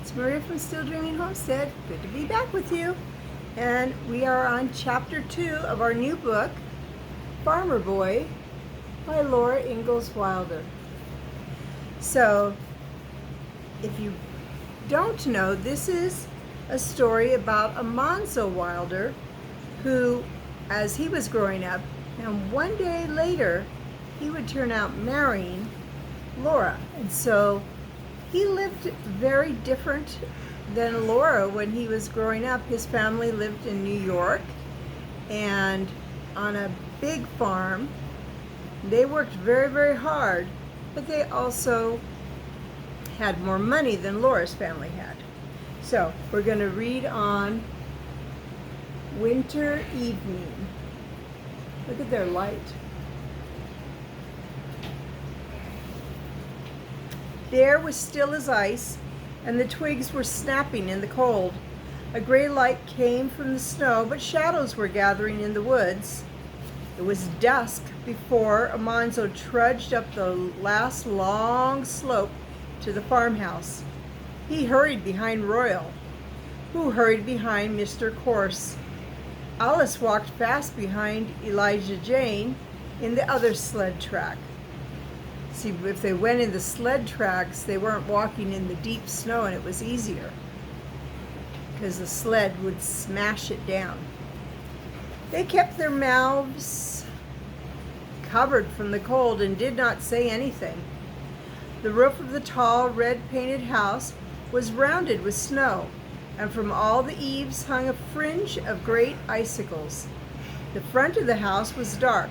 It's Maria from Still Dreaming Homestead. Good to be back with you. And we are on chapter 2 of our new book, Farmer Boy by Laura Ingalls Wilder. So, if you don't know, this is a story about Alonzo Wilder, who, as he was growing up, and one day later, he would turn out marrying Laura. And so he lived very different than Laura when he was growing up. His family lived in New York and on a big farm. They worked very, very hard, but they also had more money than Laura's family had. So we're going to read on Winter Evening. Look at their light. The air was still as ice, and the twigs were snapping in the cold. A gray light came from the snow, but shadows were gathering in the woods. It was dusk before Alonzo trudged up the last long slope to the farmhouse. He hurried behind Royal, who hurried behind Mr. Corse. Alice walked fast behind Elijah Jane in the other sled track. See, if they went in the sled tracks, they weren't walking in the deep snow, and it was easier because the sled would smash it down. They kept their mouths covered from the cold and did not say anything. The roof of the tall, red-painted house was rounded with snow, and from all the eaves hung a fringe of great icicles. The front of the house was dark,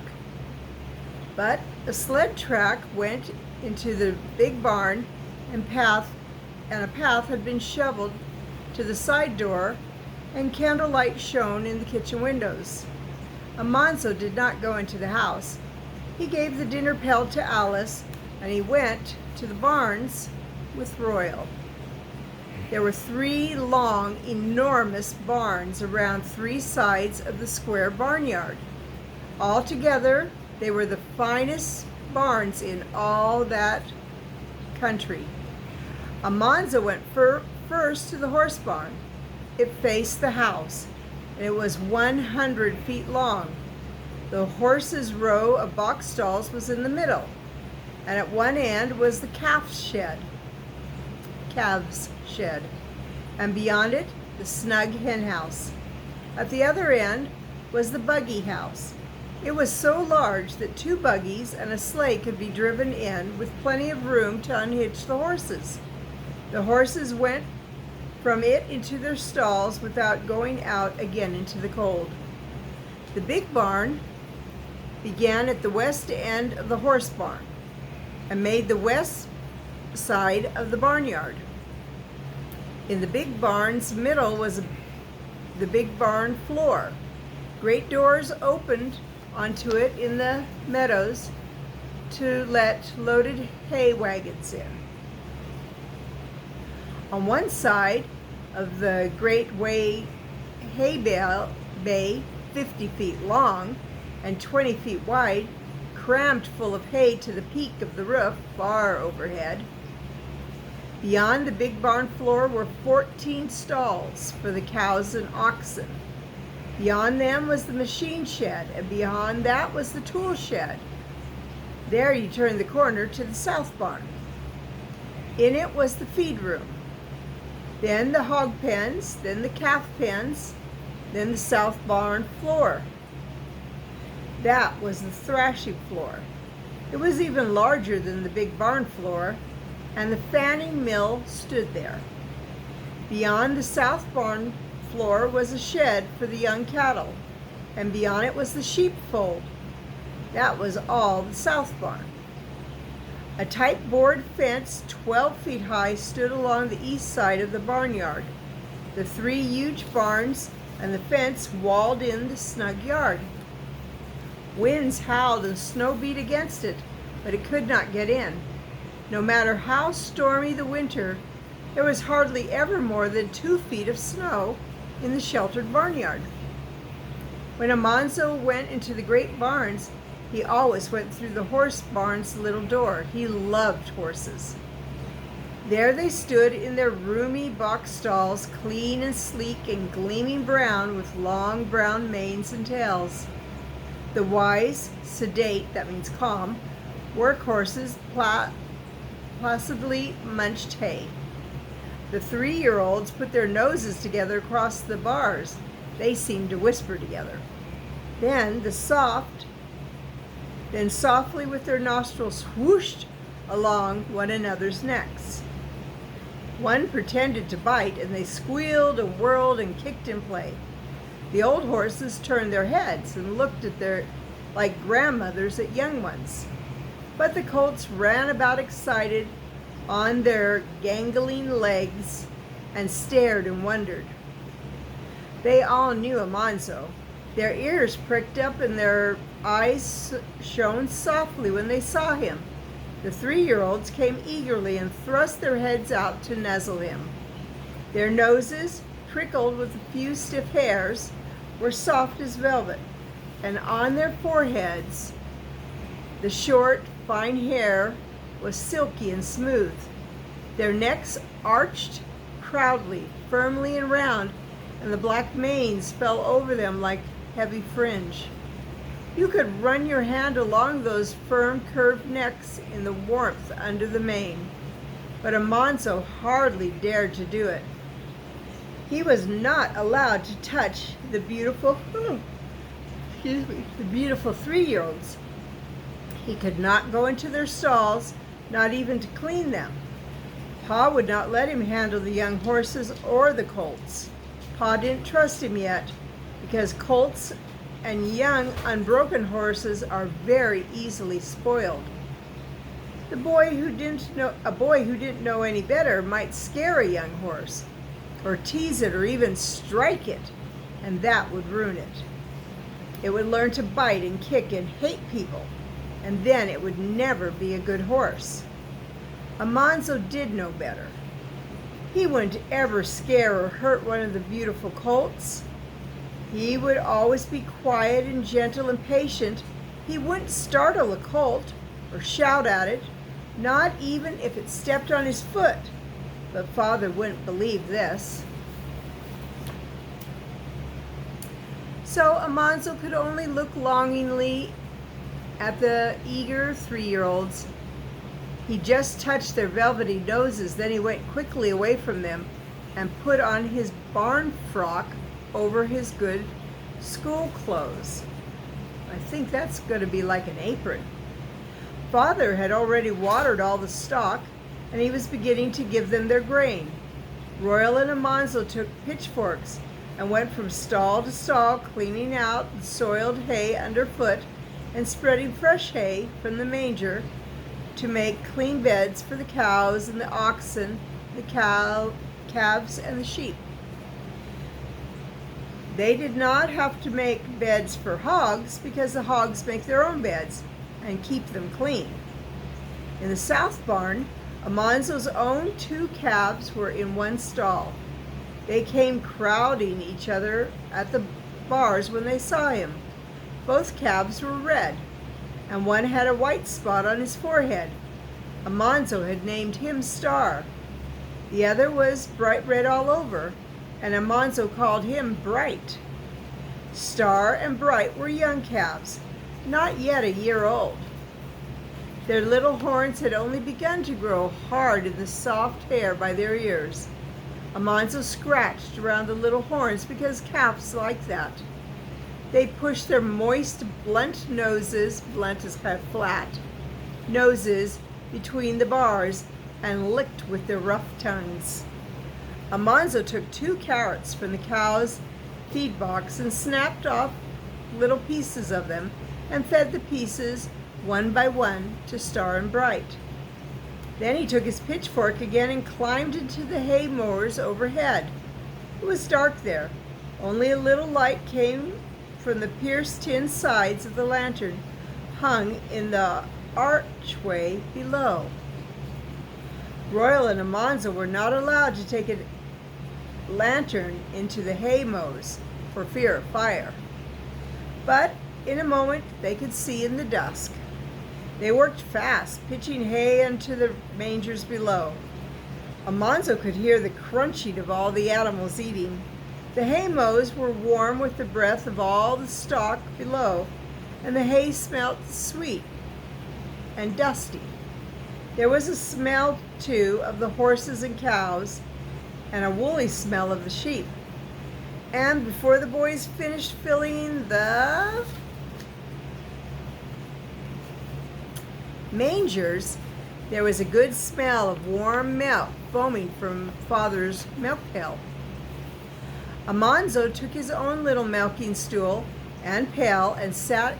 but a sled track went into the big barn, and a path had been shoveled to the side door, and candlelight shone in the kitchen windows. Alonzo did not go into the house. He gave the dinner pail to Alice, and he went to the barns with Royal. There were 3 long, enormous barns around 3 sides of the square barnyard. Altogether, they were the finest barns in all that country. Alonzo went first to the horse barn. It faced the house, and it was 100 feet long. The horses' row of box stalls was in the middle, and at one end was the calves' shed, and beyond it, the snug hen house. At the other end was the buggy house. It was so large that 2 buggies and a sleigh could be driven in with plenty of room to unhitch the horses. The horses went from it into their stalls without going out again into the cold. The big barn began at the west end of the horse barn and made the west side of the barnyard. In the big barn's middle was the big barn floor. Great doors opened onto it in the meadows to let loaded hay wagons in. On one side of the great hay bay, 50 feet long and 20 feet wide, crammed full of hay to the peak of the roof far overhead. Beyond the big barn floor were 14 stalls for the cows and oxen. Beyond them was the machine shed, and beyond that was the tool shed. There you turned the corner to the south barn. In it was the feed room, then the hog pens, then the calf pens, then the south barn floor. That was the thrashing floor. It was even larger than the big barn floor, and the fanning mill stood there. Beyond the south barn floor was a shed for the young cattle, and beyond it was the sheepfold. That was all the south barn. A tight board fence 12 feet high stood along the east side of the barnyard. The 3 huge barns and the fence walled in the snug yard. Winds howled and snow beat against it, but it could not get in. No matter how stormy the winter, there was hardly ever more than 2 feet of snow in the sheltered barnyard. When Alonzo went into the great barns, he always went through the horse barn's little door. He loved horses. There they stood in their roomy box stalls, clean and sleek and gleaming brown, with long brown manes and tails. The wise, sedate, that means calm, work horses placidly munched hay. The 3-year-olds put their noses together across the bars. They seemed to whisper together. Then softly with their nostrils whooshed along one another's necks. One pretended to bite, and they squealed and whirled and kicked in play. The old horses turned their heads and looked at like grandmothers at young ones. But the colts ran about excited on their gangling legs and stared and wondered. They all knew Almanzo. Their ears pricked up and their eyes shone softly when they saw him. The 3-year-olds came eagerly and thrust their heads out to nuzzle him. Their noses, prickled with a few stiff hairs, were soft as velvet, and on their foreheads the short, fine hair was silky and smooth. Their necks arched proudly, firmly and round, and the black manes fell over them like heavy fringe. You could run your hand along those firm, curved necks in the warmth under the mane, but Almanzo hardly dared to do it. He was not allowed to touch the beautiful 3-year-olds. He could not go into their stalls, not even to clean them. Pa would not let him handle the young horses or the colts. Pa didn't trust him yet, because colts and young, unbroken horses are very easily spoiled. A boy who didn't know any better might scare a young horse, or tease it, or even strike it, and that would ruin it. It would learn to bite and kick and hate people, and then it would never be a good horse. Almanzo did know better. He wouldn't ever scare or hurt one of the beautiful colts. He would always be quiet and gentle and patient. He wouldn't startle a colt or shout at it, not even if it stepped on his foot. But Father wouldn't believe this. So Almanzo could only look longingly at the eager 3-year-olds. He just touched their velvety noses, then he went quickly away from them and put on his barn frock over his good school clothes. I think that's going to be like an apron. Father had already watered all the stock, and he was beginning to give them their grain. Royal and Almanzo took pitchforks and went from stall to stall, cleaning out the soiled hay underfoot and spreading fresh hay from the manger to make clean beds for the cows and the oxen, the calves and the sheep. They did not have to make beds for hogs, because the hogs make their own beds and keep them clean. In the south barn, Almanzo's own 2 calves were in one stall. They came crowding each other at the bars when they saw him. Both calves were red, and one had a white spot on his forehead. Almanzo had named him Star. The other was bright red all over, and Almanzo called him Bright. Star and Bright were young calves, not yet a year old. Their little horns had only begun to grow hard in the soft hair by their ears. Almanzo scratched around the little horns because calves like that. They pushed their moist, blunt noses, blunt is kind of flat, noses between the bars and licked with their rough tongues. Almanzo took 2 carrots from the cow's feed box and snapped off little pieces of them and fed the pieces one by one to Star and Bright. Then he took his pitchfork again and climbed into the hay mowers overhead. It was dark there. Only a little light came from the pierced tin sides of the lantern hung in the archway below. Royal and Almanzo were not allowed to take a lantern into the hay mows for fear of fire. But in a moment they could see in the dusk. They worked fast, pitching hay into the mangers below. Almanzo could hear the crunching of all the animals eating. The hay mows were warm with the breath of all the stock below, and the hay smelt sweet and dusty. There was a smell, too, of the horses and cows, and a woolly smell of the sheep. And before the boys finished filling the mangers, there was a good smell of warm milk foaming from Father's milk pail. Almanzo took his own little milking stool and pail and sat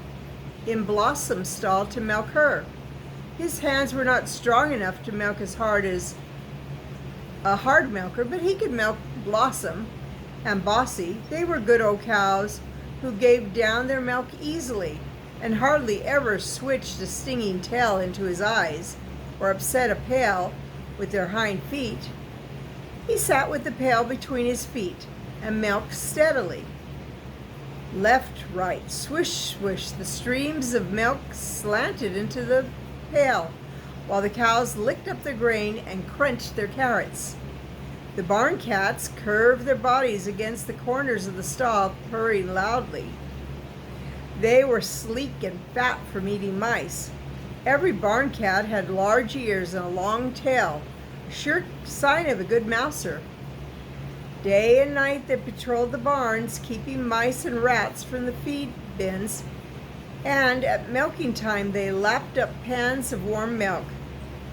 in Blossom's stall to milk her. His hands were not strong enough to milk as hard as a hard milker, but he could milk Blossom and Bossy. They were good old cows who gave down their milk easily and hardly ever switched a stinging tail into his eyes or upset a pail with their hind feet. He sat with the pail between his feet and milked steadily. Left, right, swish, swish, the streams of milk slanted into the pail, while the cows licked up their grain and crunched their carrots. The barn cats curved their bodies against the corners of the stall, purring loudly. They were sleek and fat from eating mice. Every barn cat had large ears and a long tail, a sure sign of a good mouser. Day and night they patrolled the barns, keeping mice and rats from the feed bins, and at milking time they lapped up pans of warm milk.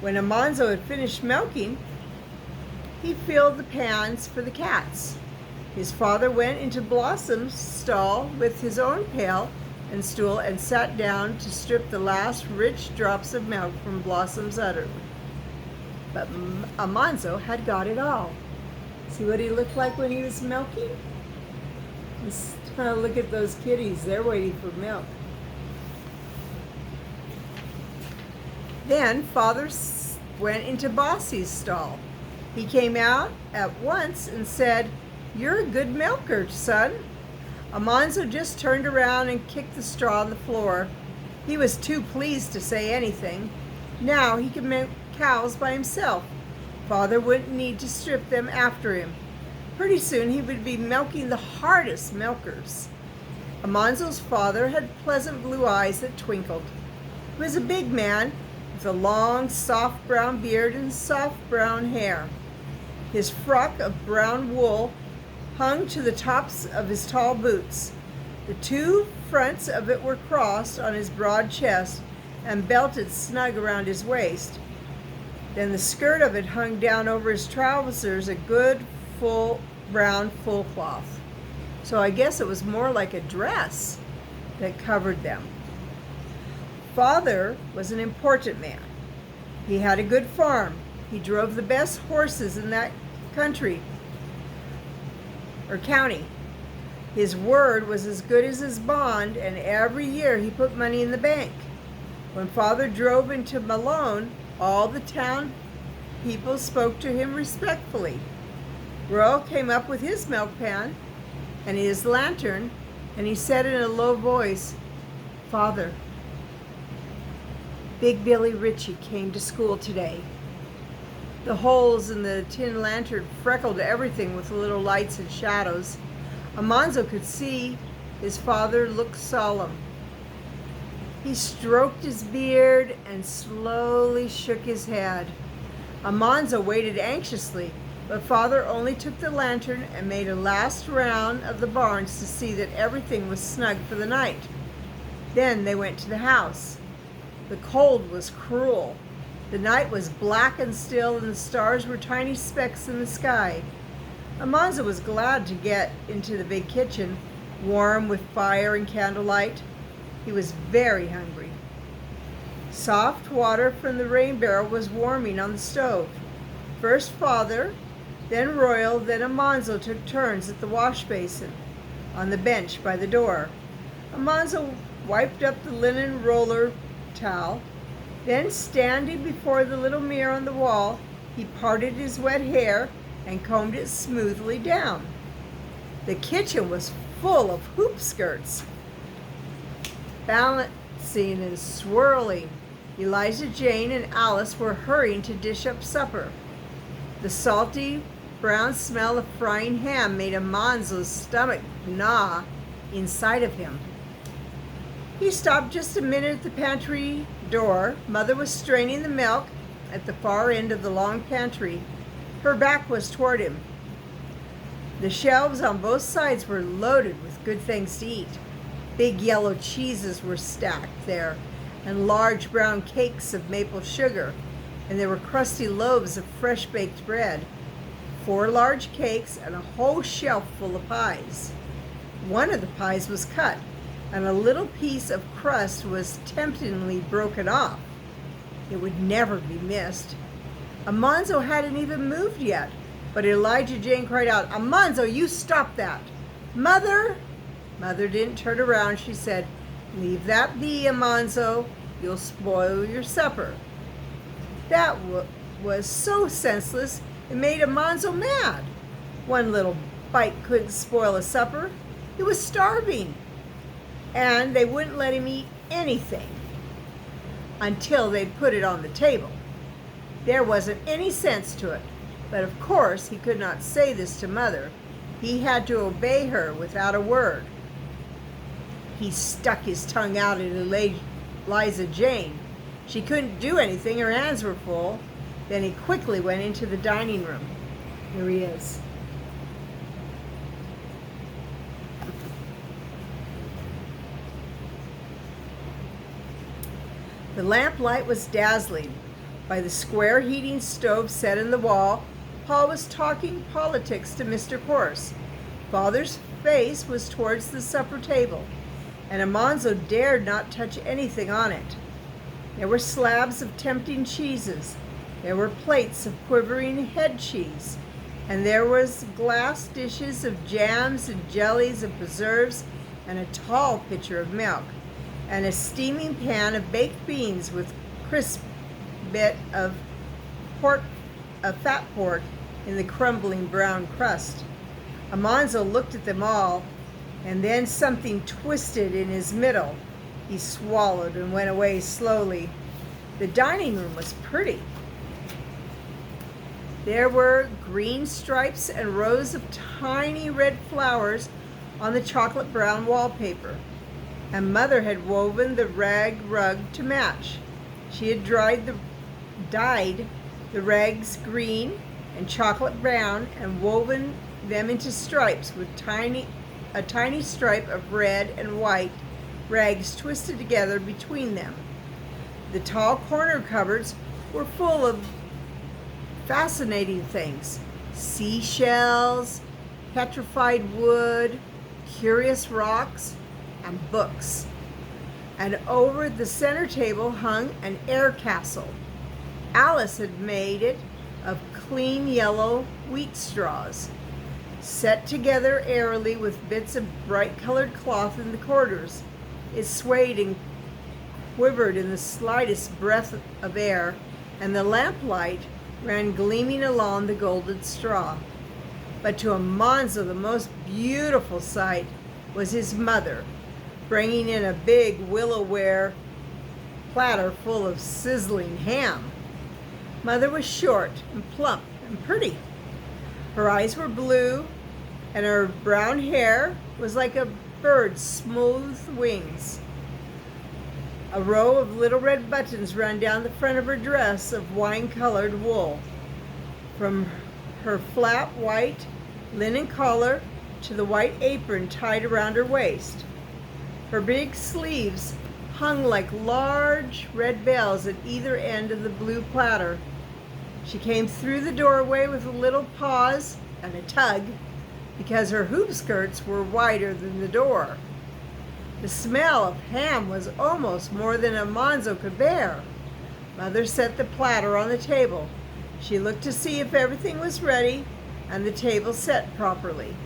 When Almanzo had finished milking, he filled the pans for the cats. His father went into Blossom's stall with his own pail and stool and sat down to strip the last rich drops of milk from Blossom's udder. But Almanzo had got it all. See what he looked like when he was milking? Just look at those kitties. They're waiting for milk. Then Father went into Bossy's stall. He came out at once and said, "You're a good milker, son." Almanzo just turned around and kicked the straw on the floor. He was too pleased to say anything. Now he could milk cows by himself. Father wouldn't need to strip them after him. Pretty soon he would be milking the hardest milkers. Almanzo's father had pleasant blue eyes that twinkled. He was a big man with a long, soft brown beard and soft brown hair. His frock of brown wool hung to the tops of his tall boots. The two fronts of it were crossed on his broad chest and belted snug around his waist. Then the skirt of it hung down over his trousers, a good, full, brown full cloth. So I guess it was more like a dress that covered them. Father was an important man. He had a good farm. He drove the best horses in that country or county. His word was as good as his bond, and every year he put money in the bank. When Father drove into Malone, all the town people spoke to him respectfully. Royal came up with his milk pan and his lantern, and he said in a low voice, "Father, Big Billy Ritchie came to school today." The holes in the tin lantern freckled everything with little lights and shadows. Almanzo could see his father look solemn. He stroked his beard and slowly shook his head. Almanzo waited anxiously, but Father only took the lantern and made a last round of the barns to see that everything was snug for the night. Then they went to the house. The cold was cruel. The night was black and still, and the stars were tiny specks in the sky. Almanzo was glad to get into the big kitchen, warm with fire and candlelight. He was very hungry. Soft water from the rain barrel was warming on the stove. First Father, then Royal, then Almanzo took turns at the wash basin on the bench by the door. Almanzo wiped up the linen roller towel. Then, standing before the little mirror on the wall, he parted his wet hair and combed it smoothly down. The kitchen was full of hoop skirts, balancing and swirling. Eliza Jane and Alice were hurrying to dish up supper. The salty brown smell of frying ham made Almanzo's stomach gnaw inside of him. He stopped just a minute at the pantry door. Mother was straining the milk at the far end of the long pantry. Her back was toward him. The shelves on both sides were loaded with good things to eat. Big yellow cheeses were stacked there, and large brown cakes of maple sugar, and there were crusty loaves of fresh baked bread, 4 large cakes, and a whole shelf full of pies. One of the pies was cut, and a little piece of crust was temptingly broken off. It would never be missed. Almanzo hadn't even moved yet, but Elijah Jane cried out, "Almanzo, you stop that!" "Mother!" Mother didn't turn around. She said, "Leave that be, Almanzo. You'll spoil your supper." That was so senseless, it made Almanzo mad. One little bite couldn't spoil a supper. He was starving, and they wouldn't let him eat anything until they put it on the table. There wasn't any sense to it, but of course he could not say this to Mother. He had to obey her without a word. He stuck his tongue out at Eliza Jane. She couldn't do anything, her hands were full. Then he quickly went into the dining room. Here he is. The lamplight was dazzling. By the square heating stove set in the wall, Paul was talking politics to Mr. Corse. Father's face was towards the supper table, and Almanzo dared not touch anything on it. There were slabs of tempting cheeses. There were plates of quivering head cheese, and there was glass dishes of jams and jellies and preserves, and a tall pitcher of milk, and a steaming pan of baked beans with crisp bit of fat pork in the crumbling brown crust. Almanzo looked at them all, and then something twisted in his middle. He swallowed and went away slowly. The dining room was pretty. There were green stripes and rows of tiny red flowers on the chocolate brown wallpaper, and Mother had woven the rag rug to match. She had dyed the rags green and chocolate brown and woven them into stripes with a tiny stripe of red and white rags twisted together between them. The tall corner cupboards were full of fascinating things: seashells, petrified wood, curious rocks, and books. And over the center table hung an air castle. Alice had made it of clean yellow wheat straws, set together airily with bits of bright-colored cloth in the corners. It swayed and quivered in the slightest breath of air, and the lamplight ran gleaming along the golden straw. But to Almanzo, the most beautiful sight was his mother, bringing in a big willow-ware platter full of sizzling ham. Mother was short and plump and pretty. Her eyes were blue, and her brown hair was like a bird's smooth wings. A row of little red buttons ran down the front of her dress of wine-colored wool, from her flat white linen collar to the white apron tied around her waist. Her big sleeves hung like large red bells at either end of the blue platter. She came through the doorway with a little pause and a tug, because her hoop skirts were wider than the door. The smell of ham was almost more than Almanzo could bear. Mother set the platter on the table. She looked to see if everything was ready and the table set properly.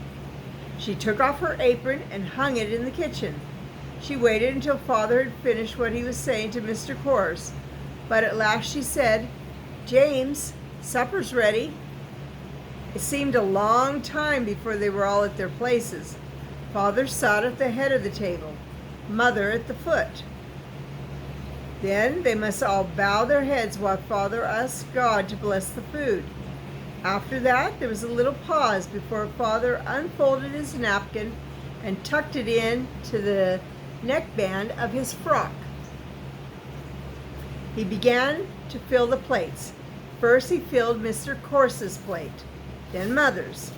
She took off her apron and hung it in the kitchen. She waited until Father had finished what he was saying to Mr. Corse, but at last she said, "James, supper's ready." It seemed a long time before they were all at their places. Father sat at the head of the table, Mother at the foot. Then they must all bow their heads while Father asked God to bless the food. After that, there was a little pause before Father unfolded his napkin and tucked it into the neckband of his frock. He began to fill the plates. First he filled Mr. Corse's plate, then Mother's,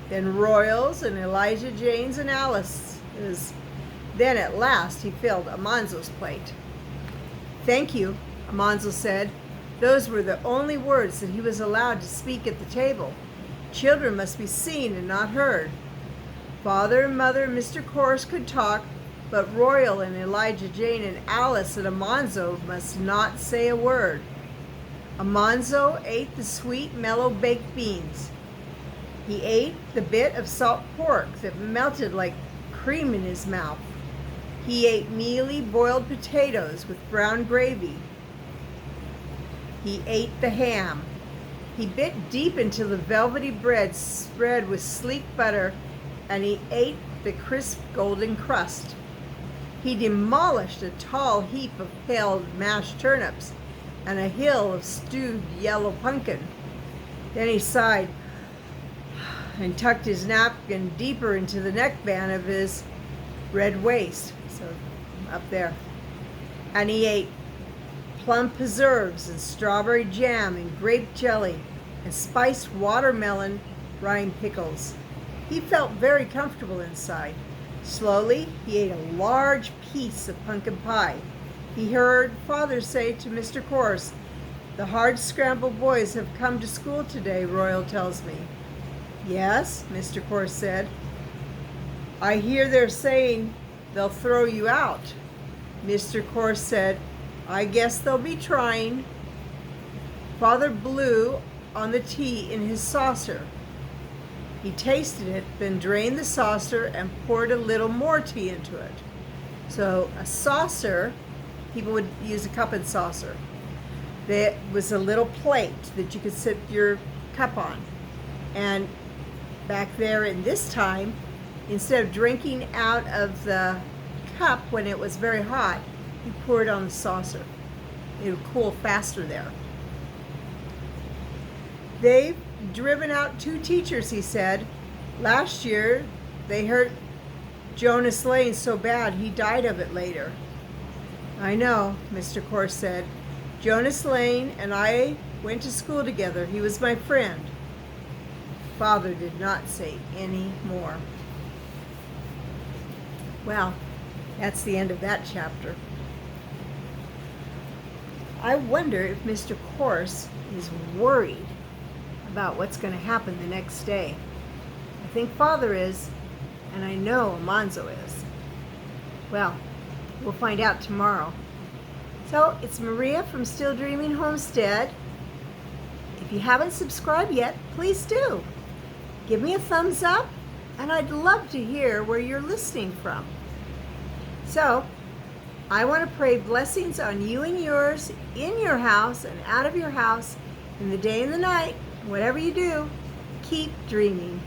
then Royal's and Elijah Jane's and Alice's. Then at last he filled Almanzo's plate. "Thank you," Almanzo said. Those were the only words that he was allowed to speak at the table. Children must be seen and not heard. Father and Mother and Mr. Corse could talk, but Royal and Elijah Jane and Alice and Almanzo must not say a word. Almanzo ate the sweet, mellow baked beans. He ate the bit of salt pork that melted like cream in his mouth. He ate mealy boiled potatoes with brown gravy. He ate the ham. He bit deep into the velvety bread spread with sleek butter, and he ate the crisp golden crust. He demolished a tall heap of pale mashed turnips and a hill of stewed yellow pumpkin. Then he sighed and tucked his napkin deeper into the neckband of his red waist, so up there. And he ate plum preserves and strawberry jam and grape jelly and spiced watermelon rind pickles. He felt very comfortable inside. Slowly, he ate a large piece of pumpkin pie. He heard Father say to Mr. Corse, "The hard-scrambled boys have come to school today, Royal tells me." "Yes," Mr. Corse said. "I hear they're saying they'll throw you out." Mr. Corse said, "I guess they'll be trying." Father blew on the tea in his saucer. He tasted it, then drained the saucer and poured a little more tea into it. So a saucer, people would use a cup and saucer. There was a little plate that you could sip your cup on. And back there in this time, instead of drinking out of the cup when it was very hot, you pour it on the saucer. It would cool faster there. "They've driven out 2 teachers," he said. "Last year they hurt Jonas Lane so bad he died of it later." "I know," Mr. Corse said. "Jonas Lane and I went to school together. He was my friend." Father did not say any more. Well, that's the end of that chapter. I wonder if Mr. Corse is worried about what's going to happen the next day. I think Father is, and I know Almanzo is. Well, we'll find out tomorrow. So, it's Maria from Still Dreaming Homestead. If you haven't subscribed yet, please do. Give me a thumbs up, and I'd love to hear where you're listening from. So, I want to pray blessings on you and yours, in your house and out of your house, in the day and the night. Whatever you do, keep dreaming.